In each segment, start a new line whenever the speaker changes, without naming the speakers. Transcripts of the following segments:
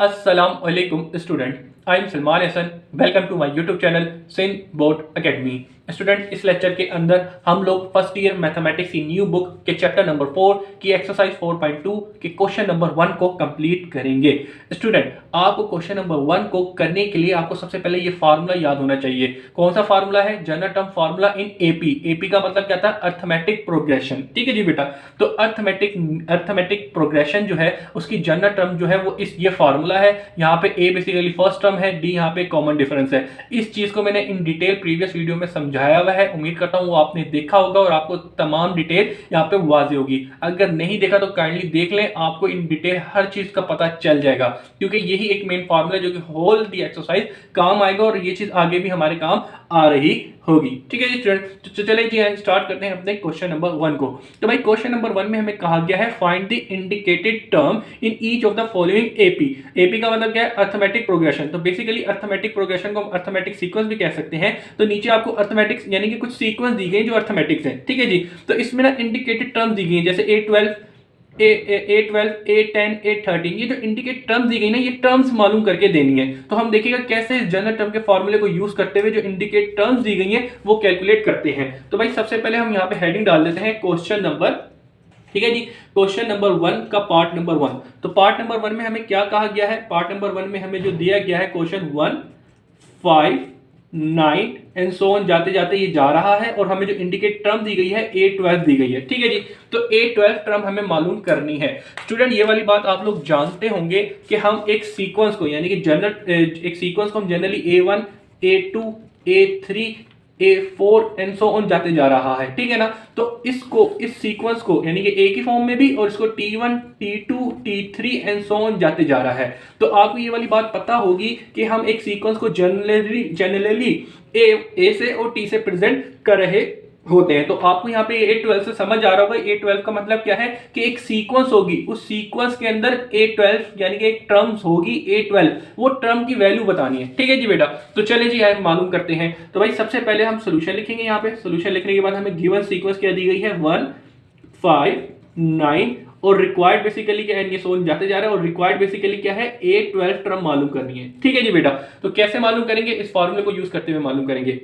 अस्सलाम वालेकुम student, I am Salman Hasan. Welcome to my YouTube channel Sindh board academy. Student, इस lecture के अंदर हम लोग फर्स्ट ईयर मैथमेटिक्स की न्यू बुक के चैप्टर नंबर 4 की एक्सरसाइज 4.2 के क्वेश्चन नंबर 1 को कंप्लीट करेंगे। स्टूडेंट, आपको क्वेश्चन नंबर 1 को करने के लिए आपको सबसे पहले ये फार्मूला याद होना चाहिए। कौन सा फार्मूला है? General term formula in AP. AP का मतलब क्या था? Arithmetic progression. ठीक है जी बेटा। तो अर्थमेटिक प्रोग्रेशन जो है उसकी जनरल टर्म जो है वो ये फार्मूला है। यहाँ पे ए बेसिकली फर्स्ट टर्म है, डी यहाँ पे कॉमन डिफरेंस है। इस चीज को मैंने इन डिटेल प्रीवियस वीडियो में समझाया हुआ है, उम्मीद करता हूँ वो आपने देखा होगा और आपको तमाम डिटेल यहाँ पे वाज़ेह होगी। अगर नहीं देखा तो काइंडली देख लें, आपको इन डिटेल हर चीज का पता चल जाएगा, क्योंकि यही एक मेन फार्मूला जो कि होल दी एक्सरसाइज काम आएगा और ये चीज आगे भी हमारे काम आ रही होगी। ठीक है जी स्टूडेंट, तो चलिए जी स्टार्ट करते हैं अपने क्वेश्चन नंबर 1 को। तो भाई क्वेश्चन नंबर 1 में हमें कहा गया है find the indicated term in each of the following AP. AP का मतलब क्या है? Arithmetic progression. तो बेसिकली अर्थमेटिक प्रोग्रेशन को हम अर्थमेटिक सीक्वेंस भी कह सकते हैं। तो नीचे आपको अर्थमेटिक्स यानी कि कुछ सीक्वेंस दी गई जो अर्थमेटिक्स है। ठीक है जी। तो इसमें ना इंडिकेटेड टर्म्स दी गई है, जैसे A12 A12 A10 A13, ये जो इंडिकेट टर्म्स दी गई ना, ये टर्म्स मालूम करके देनी है। तो हम देखिएगा कैसे इस जनरल टर्म के फॉर्मूले को यूज करते हुए जो इंडिकेट टर्म्स दी गई हैं वो कैलकुलेट करते हैं। तो भाई सबसे पहले हम यहाँ पे हेडिंग डाल देते हैं क्वेश्चन नंबर। ठीक है जी, क्वेश्चन नंबर 1 का पार्ट नंबर 1। तो पार्ट नंबर 1 में हमें क्या कहा गया है? पार्ट नंबर 1 में हमें जो दिया गया है क्वेश्चन 1 5 9 एंड सो ऑन जाते जाते ये जा रहा है और हमें जो इंडिकेट टर्म दी गई है A12 दी गई है। ठीक है जी। तो A12 टर्म हमें मालूम करनी है। स्टूडेंट, ये वाली बात आप लोग जानते होंगे कि हम एक सीक्वेंस को यानी कि एक सीक्वेंस को हम generally A1 A2 A3 A4 and so on जाते जा रहा है। ठीक है ना। तो इस सीक्वेंस को यानी कि ए की फॉर्म में भी और इसको T1 T2 T3 and so on जाते जा रहा है। तो आपको ये वाली बात पता होगी कि हम एक सीक्वेंस को जनरली ए से और टी से प्रेजेंट कर रहे होते हैं। तो आपको यहाँ पे A12 से समझ आ रहा होगा। A12 का मतलब क्या है कि एक सीक्वेंस होगी, उस सीक्वेंस के अंदर A12 यानी कि एक टर्म्स होगी A12, वो टर्म की वैल्यू बतानी है। ठीक है जी बेटा। तो चलिए जी यार मालूम करते हैं। तो भाई सबसे पहले हम सोल्यूशन लिखेंगे। यहाँ पे सोल्यूशन लिखने के बाद हमें गिवन सीक्वेंस क्या दी गई है? 1 5 9 और रिक्वायर्ड बेसिकली क्या है? ये सोन जाते जा रहा है और रिक्वायर्ड बेसिकली क्या है? A12 टर्म मालूम करनी है। ठीक है जी बेटा। तो कैसे मालूम करेंगे? इस फॉर्मूले को यूज करते हुए मालूम करेंगे।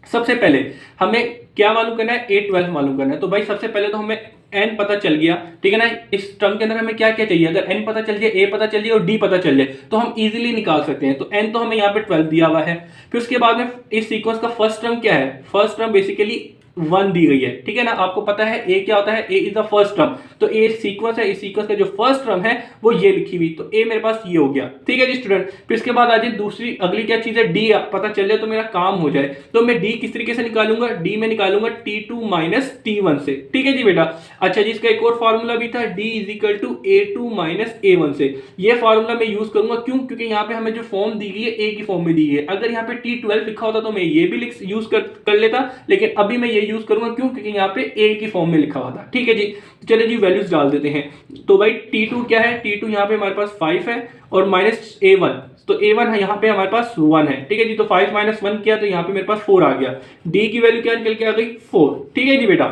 सबसे पहले हमें क्या मालूम करना है? A12 मालूम करना है। तो भाई सबसे पहले तो हमें n पता चल गया। ठीक है ना। इस टर्म के अंदर हमें क्या क्या चाहिए? अगर n पता चल जाए, a पता चल जाए और d पता चल जाए तो हम इजीली निकाल सकते हैं। तो n तो हमें यहाँ पे 12 दिया हुआ है। फिर उसके बाद में इस सीक्वेंस का फर्स्ट टर्म क्या है? फर्स्ट टर्म बेसिकली 1 दी गई है। ठीक है ना। आपको पता है a क्या होता है? a is the first term. तो a सीक्वेंस है, इस सीक्वेंस का जो फर्स्ट टर्म है वो ये लिखी हुई। तो a मेरे पास ये हो गया। ठीक है जी स्टूडेंट। फिर इसके बाद आ जाए दूसरी अगली क्या चीज है? d पता चल जाए तो मेरा काम हो जाए। तो मैं d किस तरीके से निकालूंगा? d में निकालूंगा T2 माइनस T1 से। ठीक है जी बेटा। अच्छा जी, इसका एक और फॉर्मूला भी था, d is equal to A2 minus A1 से। ये फॉर्मूला मैं यूज करूंगा। क्यों? क्योंकि यहाँ पे हमें जो फॉर्म दी गई है a की फॉर्म में दी गई है। अगर यहाँ पे T12 लिखा होता तो मैं ये भी यूज कर लेता, लेकिन अभी मैं ये यूज करूंगा। क्यों? क्योंकि यहाँ पे a की फॉर्म में लिखा हुआ था। ठीक है जी। चलिए जी वैल्यूज डाल देते हैं। तो भाई T2 क्या है? T2 यहाँ पे हमारे पास 5 है और माइनस A1, तो A1 है यहाँ पे हमारे पास 1 है। ठीक है जी। तो 5 माइनस 1 किया तो यहाँ पे मेरे पास 4 आ गया। D की वैल्यू क्या निकल के आ गई? 4। ठीक है जी बेटा,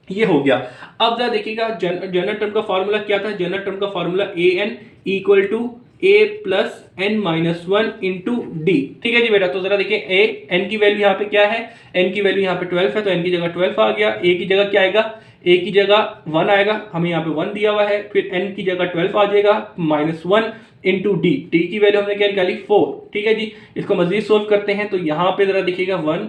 ये हो गया। अब जरा देखिएगा जनरल टर्म का फॉर्मूला क्या था? जनरल टर्म का formula an equal to a plus n minus 1 into d. ठीक है जी बेटा। तो जरा देखिए n की वैल्यू यहाँ पे क्या है? n की वैल्यू यहाँ पे 12 है, तो n की जगह 12 आ गया। a की जगह क्या आएगा? a की जगह 1 आएगा, हमें यहाँ पे 1 दिया हुआ है। फिर n की जगह 12 आ जाएगा माइनस 1 इंटू डी। डी की वैल्यू हमने क्या निकाली? 4। ठीक है जी। इसको मजीद सोल्व करते हैं। तो यहाँ पे जरा देखिएगा 1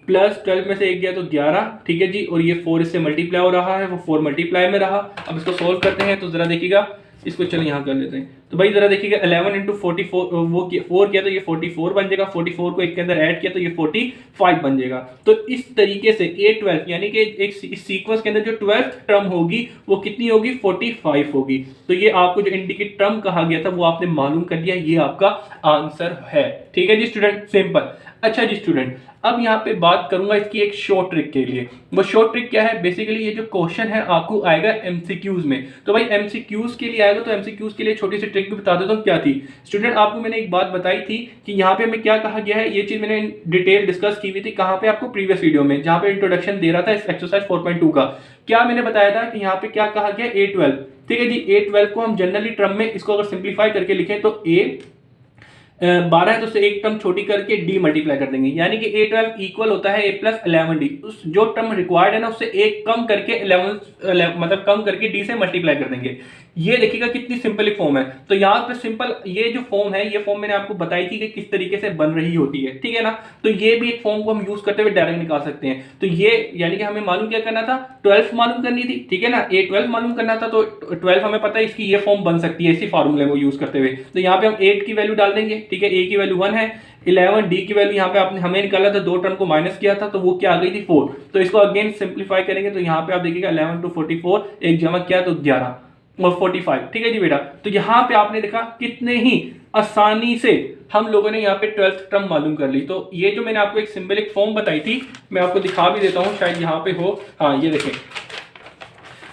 प्लस 12 में से 1 गया तो 11। ठीक है जी। और ये 4 इससे मल्टीप्लाई हो रहा है, वो 4 मल्टीप्लाई में रहा। अब इसको सोल्व करते हैं। तो जरा देखिएगा, इसको चलो यहाँ कर लेते हैं। तो भाई जरा देखिएगा 11 इंटू 44 वो 4 किया तो ये 44 बन जाएगा। 44 को एक के अंदर ऐड किया तो ये 45 बन जाएगा। तो इस तरीके से A12 यानी कि एक इस सीक्वेंस के अंदर जो 12th टर्म होगी वो कितनी होगी? 45 होगी। तो ये आपको जो इंडिकेट टर्म कहा गया था वो आपने मालूम कर लिया, ये आपका आंसर है। ठीक है जी स्टूडेंट, सिंपल। अच्छा जी स्टूडेंट, अब यहाँ पे बात करूंगा इसकी एक शॉर्ट ट्रिक के लिए। वो शॉर्ट ट्रिक क्या है? बेसिकली ये जो क्वेश्चन है आपको आएगा एमसीक्यूज में। तो भाई एमसीक्यूज के लिए आएगा, तो एमसीक्यूज के लिए छोटी सी ट्रिक भी बता देता हूँ क्या थी। स्टूडेंट, आपको मैंने एक बात बताई थी कि यहाँ पे हमें क्या कहा गया है, ये चीज मैंने डिटेल डिस्कस की हुई थी। कहाँ पे? आपको प्रीवियस वीडियो में, जहाँ पे इंट्रोडक्शन दे रहा था इस एक्सरसाइज 4.2 का। क्या मैंने बताया था कि यहाँ पे क्या कहा गया? A12 ठीक है जी। A12 को हम जनरली टर्म में इसको अगर सिंप्लीफाई करके लिखें तो A12 है तो उससे एक टर्म छोटी करके D मल्टीप्लाई कर देंगे, यानी कि A12 इक्वल होता है A प्लस 11D। उस जो टर्म रिक्वायर्ड है ना उससे एक कम करके 11 मतलब कम करके D से मल्टीप्लाई कर देंगे। ये देखिएगा कितनी सिंपल एक फॉर्म है। तो यहाँ पे सिंपल ये जो फॉर्म है, ये फॉर्म मैंने आपको बताई थी कि किस तरीके से बन रही होती है, ठीक है ना। तो ये भी एक फॉर्म को हम यूज करते हुए डायरेक्ट निकाल सकते हैं। तो ये यानी कि हमें मालूम क्या करना था, 12 मालूम करनी थी, ठीक है ना। A12 मालूम करना था तो 12 हमें पता है इसकी ये फॉर्म बन सकती है इसी फार्मूले को यूज करते हुए। तो यहाँ पे हम 8 की वैल्यू डाल देंगे, ठीक है। A की वैल्यू 1 है, 11 D की वैल्यू यहाँ पे आपने हमें निकाला था, दो टर्म को माइनस किया था तो वो क्या आ गई थी 4। तो इसको अगेन सिंप्लीफाई करेंगे तो यहाँ पे आप देखिएगा 11 to 44 एक जमा किया तो 11 और 45, ठीक है जी बेटा। तो यहाँ पे आपने देखा कितने ही आसानी से हम लोगों ने यहाँ पे 12th टर्म मालूम कर ली। तो ये जो मैंने आपको एक सिंबलिक फॉर्म बताई थी, मैं आपको दिखा भी देता हूँ, शायद यहाँ पे हो, हाँ ये देखें,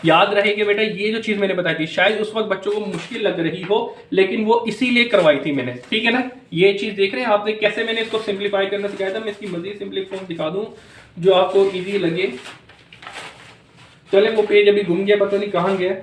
याद रहे कि बेटा ये जो चीज मैंने बताई थी शायद उस वक्त बच्चों को मुश्किल लग रही हो, लेकिन वो इसीलिए करवाई थी मैंने, ठीक है ना। ये चीज देख रहे हैं आपने कैसे मैंने इसको सिंप्लीफाई करना सिखाया था। मैं इसकी मजीद सिंपलिक फॉर्म दिखा दूं जो आपको इजी लगे। चले वो पेज अभी घूम गया, पता नहीं कहाँ गया,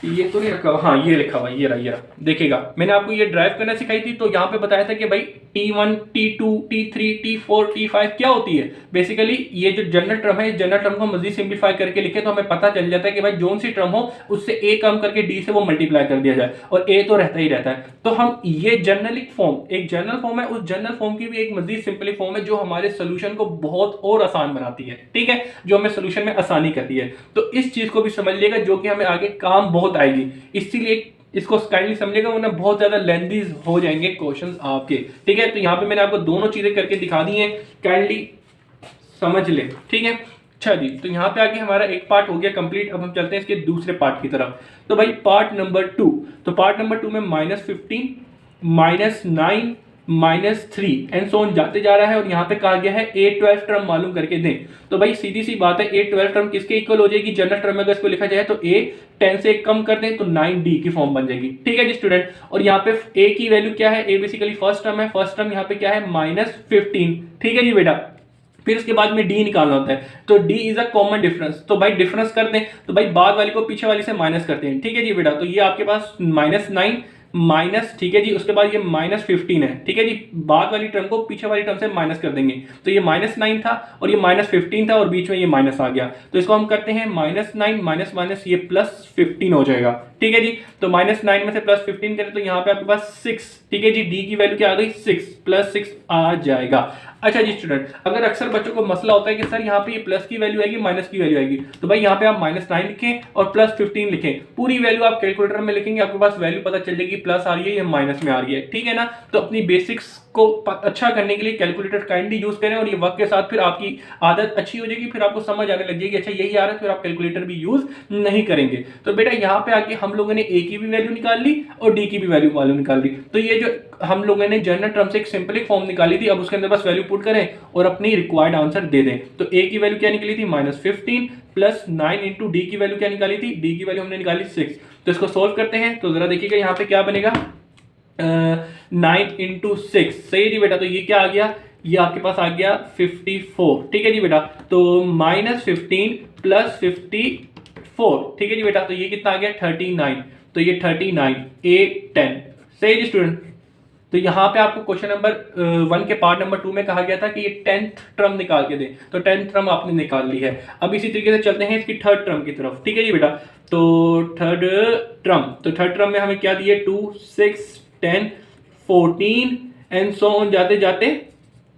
ये तो नहीं रखा हुआ, हाँ ये लिखा हुआ, ये रहा देखिएगा। मैंने आपको ये ड्राइव करना सिखाई थी, तो यहाँ पे बताया था कि भाई T1 T2 T3 T4 T5 क्या होती है। बेसिकली ये जो जनरल टर्म है, इस जनरल टर्म को मजीद सिंप्लीफाई करके लिखे तो हमें पता चल जाता है कि भाई जोन सी टर्म हो उससे A कम करके D से वो मल्टीप्लाई कर दिया जाए, और A तो रहता ही रहता है। तो हम ये जनरलिक फॉर्म एक जनरल फॉर्म है, उस जनरल फॉर्म की भी एक मजीद सिंपलिक फॉर्म है जो हमारे सोल्यूशन को बहुत और आसान बनाती है, ठीक है, जो हमें सोल्यूशन में आसानी करती है। तो इस चीज को भी समझ लिएगा जो कि हमें आगे काम बहुत आएगी, इसीलिए इसको काइंडली समझिएगा, वरना बहुत ज्यादा लेंथी हो जाएंगे क्वेश्चंस आपके, ठीक है। तो यहाँ पे मैंने आपको दोनों चीजें करके दिखा दी हैं, काइंडली समझ ले, ठीक है। अच्छा जी, तो यहाँ पे आके हमारा एक पार्ट हो गया कंप्लीट। अब हम चलते हैं इसके दूसरे पार्ट की तरफ। तो भाई पार्ट नंबर 2, तो पार्ट नंबर 2 में -15 -9 -3 एंड सो ऑन जाते जा रहा है, और यहाँ पे कहा गया है A12 टर्म मालूम करके दें। तो भाई सीधी सी बात है, A12 टर्म किसके इक्वल हो जाएगी, जनरल टर्म में अगर इसको लिखा जाए तो A 10 से कम कर दें तो 9D की फॉर्म बन जाएगी, ठीक है जी स्टूडेंट। और यहाँ पे A की वैल्यू क्या है, A बेसिकली फर्स्ट टर्म है, फर्स्ट टर्म यहाँ पे क्या है -15, ठीक है जी बेटा। फिर उसके बाद में D निकालना होता है, तो D is a common difference. तो भाई डिफरेंस कर दें, तो भाई बाद वाली को पीछे वाली से माइनस करते हैं, ठीक है जी बेटा। तो ये आपके पास -9 माइनस, ठीक है जी, उसके बाद ये -15 है, ठीक है जी। बाद वाली टर्म को पीछे वाली टर्म से माइनस कर देंगे, तो ये -9 था और ये -15 था और बीच में ये माइनस आ गया। तो इसको हम करते हैं -9 माइनस माइनस ये +15 हो जाएगा, ठीक है जी। तो -9 में से +15 करें तो यहाँ पे आपके पास 6, ठीक है जी। डी की वैल्यू क्या आ गई, 6 +6 आ जाएगा। अच्छा जी स्टूडेंट, अगर अक्सर बच्चों को मसला होता है कि सर यहाँ पे ये प्लस की वैल्यू आएगी माइनस की वैल्यू आएगी, तो भाई यहाँ पे आप -9 लिखें और +15 लिखें, पूरी वैल्यू आप कैलकुलेटर में लिखेंगे, आपके पास वैल्यू पता चल जाएगी प्लस आ रही है या माइनस में आ रही है, ठीक है ना। तो अपनी बेसिक्स को अच्छा करने के लिए कैलकुलेटर काइंडली यूज करें, और ये वक्त के साथ फिर आपकी आदत अच्छी हो जाएगी, फिर आपको समझ आने लग जाएगी अच्छा यही आ रहा है, फिर आप कैलकुलेटर भी यूज नहीं करेंगे। तो बेटा यहाँ पे आके हम लोगों ने A की भी वैल्यू निकाल ली और D की भी वैल्यू मालूम निकाल ली। तो ये जो हम लोगों ने जनरल टर्म से एक सिंपलिक फॉर्म निकाली थी, अब उसके अंदर बस वैल्यू पुट करें और अपनी रिक्वायर्ड आंसर दे दें। तो A की वैल्यू क्या निकली थी, -15 +9 इंटू D की वैल्यू क्या निकाली थी, D की वैल्यू हमने निकाली 6। तो इसको सोल्व करते हैं, तो जरा देखिएगा यहाँ पे क्या बनेगा, 9 इंटू 6, सही है जी बेटा। तो ये क्या आ गया, ये आपके पास आ गया 54, ठीक है जी बेटा। तो -15 +54, ठीक है जी बेटा। तो ये कितना आ गया 39, तो ये 39 A10, सही है जी स्टूडेंट। तो यहाँ पे आपको क्वेश्चन नंबर 1 के पार्ट नंबर 2 में कहा गया था कि ये 10th टर्म निकाल के दें, तो 10th टर्म आपने निकाल ली है। अब इसी तरीके से चलते हैं इसकी थर्ड टर्म की तरफ, ठीक है जी बेटा। तो थर्ड टर्म में हमें क्या दिए, 2 6 10 14 एंड सो ऑन जाते जाते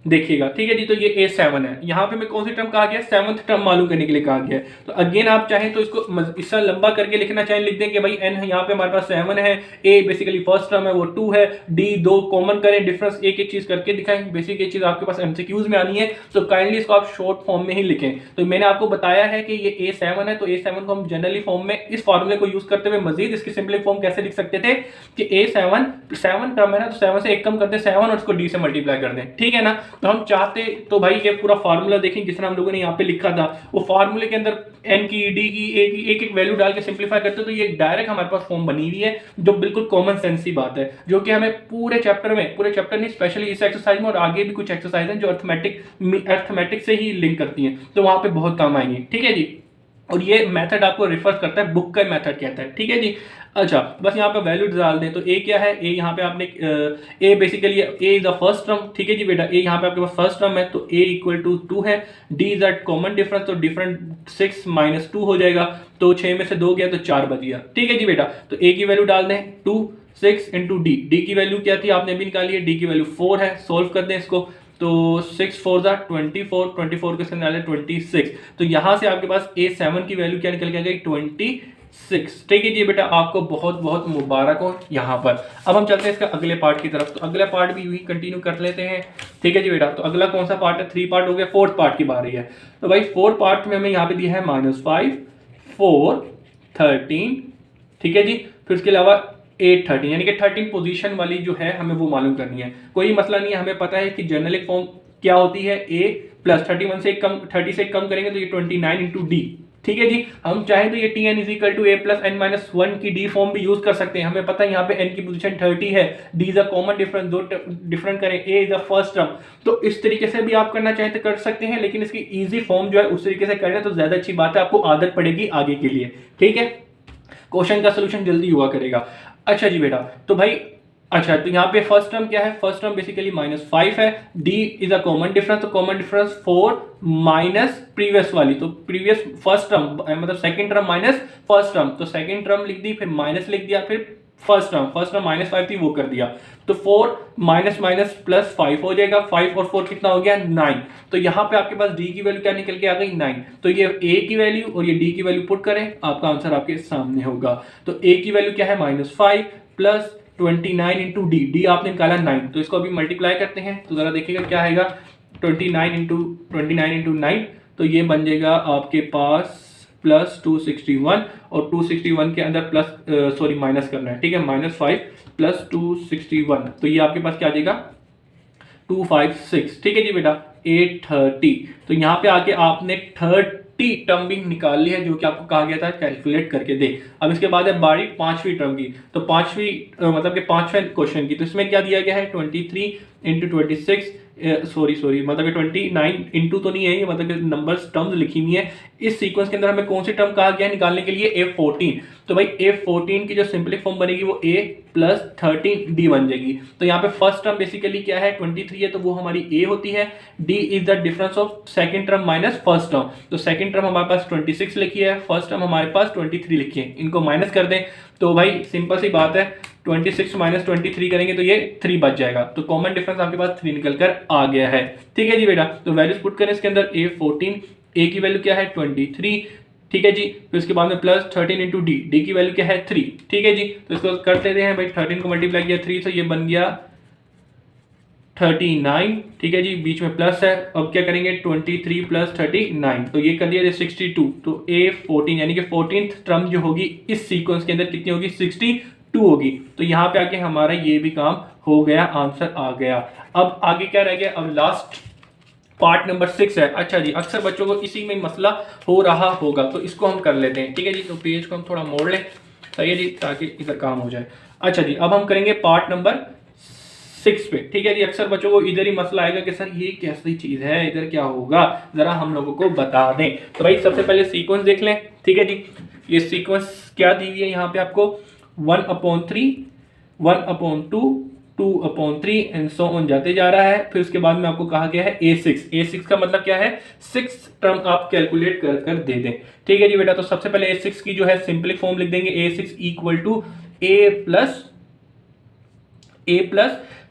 देखिएगा, ठीक है जी। तो ये A7 है, यहाँ पे मैं कौन सी टर्म कहा गया, 7th टर्म मालूम करने के लिए कहा गया है। तो अगेन आप चाहें तो इसको इससे लंबा करके लिखना चाहें, लिख दें कि भाई n यहाँ पे हमारे पास 7 है, A बेसिकली फर्स्ट टर्म है वो 2 है, D 2 कॉमन करें, डिफरेंस एक एक चीज करके दिखाएं, बेसिक एक चीज आपके पास MCQs में आनी है, तो काइंडली इसको आप शॉर्ट फॉर्म में ही लिखें। तो मैंने आपको बताया है कि ये A7 है, तो A7 को हम जनरली फॉर्म में इस फॉर्मूले को यूज करते हुए मजीद इसकी सिंपलिक फॉर्म कैसे लिख सकते थे कि A7 टर्म है ना, तो 7 से एक कम कर दें 7 और उसको D से मल्टीप्लाई कर दें, ठीक है ना। तो हम चाहते तो भाई ये पूरा फार्मूला देखें जिस तरह हम लोगों ने यहाँ पे लिखा था, वो फार्मूले के अंदर n की d की a की एक एक वैल्यू डाल के सिंपलीफाई करते तो ये डायरेक्ट हमारे पास फॉर्म बनी हुई है, जो बिल्कुल कॉमन सेंस की बात है, जो कि हमें पूरे चैप्टर नहीं, स्पेशली इस एक्सरसाइज में और आगे भी कुछ एक्सरसाइज हैं जो अर्थमेटिक से ही लिंक करती हैं, तो वहां पे बहुत काम आएंगी, ठीक है जी। और ये मेथड आपको रिफर करता है बुक का मेथड कहता है, ठीक है जी। अच्छा, बस यहाँ पे वैल्यू डाल दें तो ए क्या है, ए यहाँ पे आपने A basically A is the first term, ठीक है जी बेटा, ए यहाँ पे आपके पास फर्स्ट टर्म है तो ए इक्वल टू 2 है। D is that common difference, तो डिफरेंट 6 माइनस 2 हो जाएगा, तो 6 में से 2 गया तो 4 बच गया, ठीक है जी बेटा। तो ए की वैल्यू डाल दें 2 6 इंटू डी, डी की वैल्यू क्या थी आपने अभी निकाली है, डी की वैल्यू 4 है, सोल्व कर दें इसको तो 6 4 ज़ा 24, 24 के साथ डाले 26, तो यहाँ से आपके पास A7 की वैल्यू क्या निकल के आ गई 26, ठीक है जी बेटा, आपको बहुत बहुत मुबारक हो यहाँ पर। अब हम चलते हैं इसका अगले पार्ट की तरफ, तो अगला पार्ट भी यूँ ही कंटिन्यू कर लेते हैं, ठीक है जी बेटा। तो अगला कौन सा पार्ट है, 3 पार्ट हो गया, 4th पार्ट की बारी है। तो भाई 4 पार्ट में हमें यहाँ पे दिया है -5 4 13, ठीक है जी, फिर उसके अलावा 8 13, यानी कि 13 पोजीशन वाली जो है हमें वो मालूम करनी है, कोई मसला नहीं है, हमें पता है कि जनरल फॉर्म क्या होती है, a प्लस 31 से कम 30 से कम करेंगे तो ये 29 इंटू डी, ठीक है जी। हम चाहें तो ये t n is equal to a plus n minus 1 की डी फॉर्म भी यूज कर सकते हैं, हमें पता है यहाँ पे n की पोजीशन 30 है, d is a common difference, दो डिफरेंट करें, a is a first term, तो इस तरीके से भी आप करना चाहें तो कर सकते हैं, लेकिन इसकी इजी फॉर्म जो है उस तरीके से करें तो ज्यादा अच्छी बात है, आपको आदत पड़ेगी आगे के लिए, ठीक है, क्वेश्चन का सोल्यूशन जल्दी हुआ करेगा। अच्छा जी बेटा, तो भाई अच्छा, तो यहाँ पे फर्स्ट टर्म क्या है, फर्स्ट टर्म बेसिकली -5 है, d is a common difference, तो कॉमन डिफरेंस 4 माइनस प्रीवियस वाली, तो प्रीवियस फर्स्ट टर्म मतलब second term minus first term, तो सेकंड टर्म लिख दी, फिर माइनस लिख दिया, फिर फर्स्ट टर्म -5 थी वो कर दिया, तो 4 माइनस माइनस प्लस 5 हो जाएगा, 5 और 4 कितना हो गया 9, तो यहाँ पे आपके पास d की वैल्यू क्या निकल के आ गई 9, तो ये a की वैल्यू और ये d की वैल्यू पुट करें, आपका आंसर आपके सामने होगा। तो a की वैल्यू क्या है -5 प्लस 29 इंटू डी, डी आपने निकाला 9, तो इसको अभी मल्टीप्लाई करते हैं तो जरा देखिएगा क्या आएगा, 29 इंटू 9, तो ये बन जाएगा आपके पास प्लस 261, और 261 के अंदर प्लस सॉरी माइनस करना है, ठीक है, -5 प्लस 261, तो ये आपके पास क्या आ जाएगा 256, ठीक है जी बेटा, 830, तो यहाँ पे आके आपने 30 टर्म भी निकाल ली है जो कि आपको कहा गया था कैलकुलेट करके दे। अब इसके बाद है बारी 5वीं टर्म की, तो 5वीं मतलब कि 5वें क्वेश्चन की, तो इसमें क्या दिया गया है 23 इंटू 26 सॉरी मतलब कि 29 इंटू तो नहीं है ये, मतलब कि नंबर्स टर्म्स लिखी हुई है, इस सीक्वेंस के अंदर हमें कौन सी टर्म कहा गया है निकालने के लिए A14, तो भाई A14 की जो सिंपलिक फॉर्म बनेगी वो A प्लस 13D बन जाएगी। तो यहाँ पे फर्स्ट टर्म बेसिकली क्या है 23 है, तो वो हमारी A होती है, D is the difference of second term minus first term, तो सेकंड टर्म हमारे पास 26 लिखी है, फर्स्ट टर्म हमारे पास 23 लिखी है, इनको माइनस कर दें तो भाई सिंपल सी बात है 26 माइनस 23 करेंगे तो ये 3 बच जाएगा, तो कॉमन डिफरेंस आपके पास 3 निकल कर आ गया है, ठीक है जी बेटा। तो वैल्यूज पुट करें इसके अंदर, A14 A की वैल्यू क्या है 23, ठीक है जी, फिर उसके बाद में प्लस 13 इंटू डी, डी की वैल्यू क्या है 3, ठीक है जी, तो इसको कर लेते हैं भाई, 13 को मल्टीप्लाई किया 3 से, ये बन गया 39, ठीक है जी, बीच में प्लस है, अब क्या करेंगे 23 प्लस 39, तो ये कर दिया 62, तो A14 यानी कि 14th टर्म जो होगी इस सीक्वेंस के अंदर कितनी होगी 62 होगी, तो यहाँ पे आके हमारा ये भी काम हो गया, आंसर आ गया। अब आगे क्या रह गया, अब लास्ट पार्ट नंबर 6 है। अच्छा जी, अक्सर बच्चों को इसी में मसला हो रहा होगा, तो इसको हम कर लेते हैं, ठीक है जी, तो पेज को हम थोड़ा मोड़ लें, सही है जी, ताकि इधर काम हो जाए। अच्छा जी, अब हम करेंगे पार्ट नंबर 6 पे, ठीक है जी। अक्सर बच्चों को इधर ही मसला आएगा कि सर ये कैसी चीज़ है, इधर क्या होगा, ज़रा हम लोगों को बता दें। तो भाई सबसे पहले सीक्वेंस देख लें, ठीक है जी, ये सीक्वेंस क्या दी हुई है यहाँ पे आपको 1/3 1/2 2/3 एंड सो ऑन जाते जा रहा है। फिर उसके बाद में आपको कहा गया है A6 का मतलब क्या है 6 टर्म आप कैलकुलेट कर कर दे दें, ठीक है जी बेटा। तो सबसे पहले A6 की जो है सिंपलिक फॉर्म लिख देंगे, A6 equal to A plus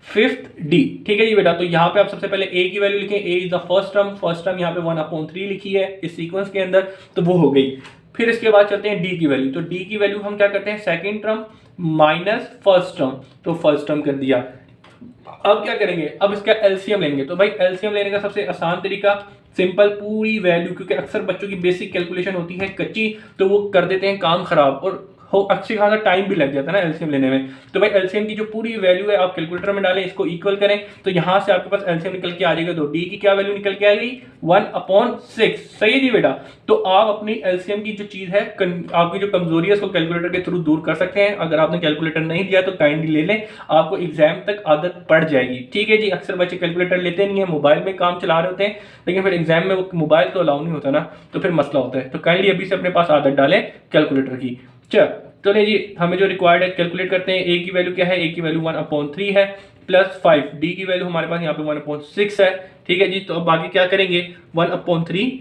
5th D, ठीक है जी बेटा। तो यहाँ पे आप सबसे पहले A की वैल्यू लिखें, A is the first term यहाँ पे 1/3 लिखी है इस सीक्वेंस के अंदर, तो वो हो गई। फिर इसके बाद चलते हैं D की वैल्यू, तो D की वैल्यू हम क्या करते हैं second term minus first term, तो फर्स्ट टर्म कर दिया। अब क्या करेंगे, अब इसका एलसीएम लेंगे, तो भाई एलसीएम लेने का सबसे आसान तरीका सिंपल पूरी वैल्यू, क्योंकि अक्सर बच्चों की बेसिक कैलकुलेशन होती है कच्ची, तो वो कर देते हैं काम खराब, और हो अच्छी खासा टाइम भी लग जाता है ना एलसीएम लेने में। तो भाई एलसीएम की जो पूरी वैल्यू है आप कैलकुलेटर में डालें, इसको इक्वल करें, तो यहाँ से आपके पास एलसीएम निकल के आ जाएगा। तो डी की क्या वैल्यू निकल के आएगी 1/6। सही है जी बेटा। तो आप अपनी एलसीएम की जो चीज है, आपकी जो कमजोरी है, उसको कैलकुलेटर के थ्रू दूर कर सकते हैं। अगर आपने कैलकुलेटर नहीं दिया तो काइंडली ले लें, आपको एग्जाम तक आदत पड़ जाएगी। ठीक है जी। अक्सर बच्चे कैलकुलेटर लेते नहीं है, मोबाइल में काम चला रहे होते हैं, लेकिन फिर एग्जाम में वो मोबाइल तो अलाउ नहीं होता ना, तो फिर मसला होता है। तो काइंडली अभी से अपने पास आदत डालें कैलकुलेटर की। चलिए जी, हमें जो रिक्वायर्ड है कैलकुलेट करते हैं। ए की वैल्यू क्या है, ए की वैल्यू 1/3 है, प्लस 5, डी की वैल्यू हमारे पास यहाँ पे 1/6 है। ठीक है जी। तो अब आगे क्या करेंगे, 1/3,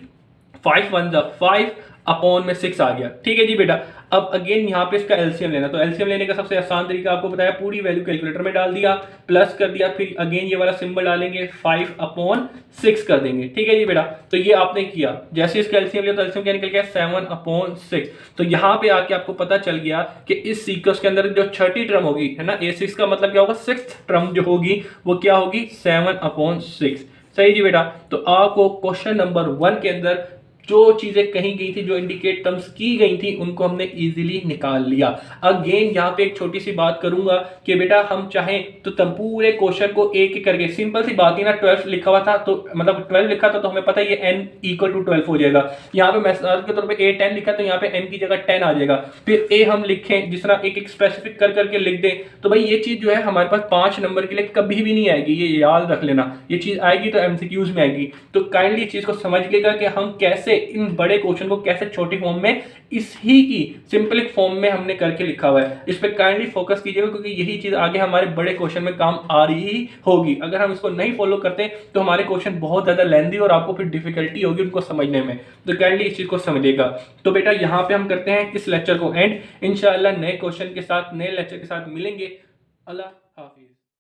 5 1 5 अपॉन में 6 आ गया। ठीक है जी बेटा। अब अगेन यहाँ पे इसका एलसीएम लेना, तो एलसीएम लेने का सबसे आसान तरीका आपको बताया, पूरी वैल्यू कैलकुलेटर में डाल दिया, प्लस कर दिया, फिर अगेन ये वाला सिंबल डालेंगे, 5/6 कर देंगे। ठीक है जी बेटा। तो ये आपने किया, जैसे इसका एलसीएम लिया तो एलसीएम क्या निकल गया 7/6। तो यहाँ पे आके आपको पता चल गया कि इस सीक्वेंस के अंदर जो छठी टर्म होगी है ना, A6 का मतलब क्या होगा, 6th टर्म जो होगी वो क्या होगी 7/6। सही जी बेटा। तो आपको क्वेश्चन नंबर 1 के अंदर जो चीजें कही गई थी, जो इंडिकेट टर्म्स की गई थी, उनको हमने इजीली निकाल लिया। अगेन यहाँ पे एक छोटी सी बात करूंगा कि बेटा हम चाहें तो तब पूरे क्वेश्चन को एक एक करके, सिंपल सी बात ही ना, 12 लिखा हुआ था तो मतलब 12 लिखा था तो हमें पता है ये n = 12 हो जाएगा। यहाँ पे मिसाल के तौर पे a 10 लिखा तो यहाँ पे n की जगह 10 आ जाएगा। फिर a हम लिखें जिस तरह एक एक स्पेसिफिक कर करके लिख दें, तो भाई ये चीज जो है हमारे पास 5 नंबर के लिए कभी भी नहीं आएगी, ये याद रख लेना। ये चीज आएगी तो एमसीक्यूज में आएगी। तो काइंडली इस चीज को समझ लेगा कि हम कैसे इन बड़े क्वेश्चन को कैसे छोटी फॉर्म में, इस ही की सिंपलिक फॉर्म में हमने करके लिखा हुआ है। इस पे काइंडली फोकस कीजिएगा, क्योंकि यही चीज आगे हमारे बड़े क्वेश्चन में काम आ रही होगी। अगर हम इसको नहीं फॉलो करते तो हमारे क्वेश्चन बहुत ज्यादा लेंथी और आपको फिर डिफिकल्टी होगी उनको समझने में। तो काइंडली इस चीज को समझिएगा। तो बेटा यहाँ पे हम करते हैं इस लेक्चर को एंड। इंशाल्लाह नए क्वेश्चन के साथ, नए लेक्चर के साथ मिलेंगे। अल्लाह हाफिज।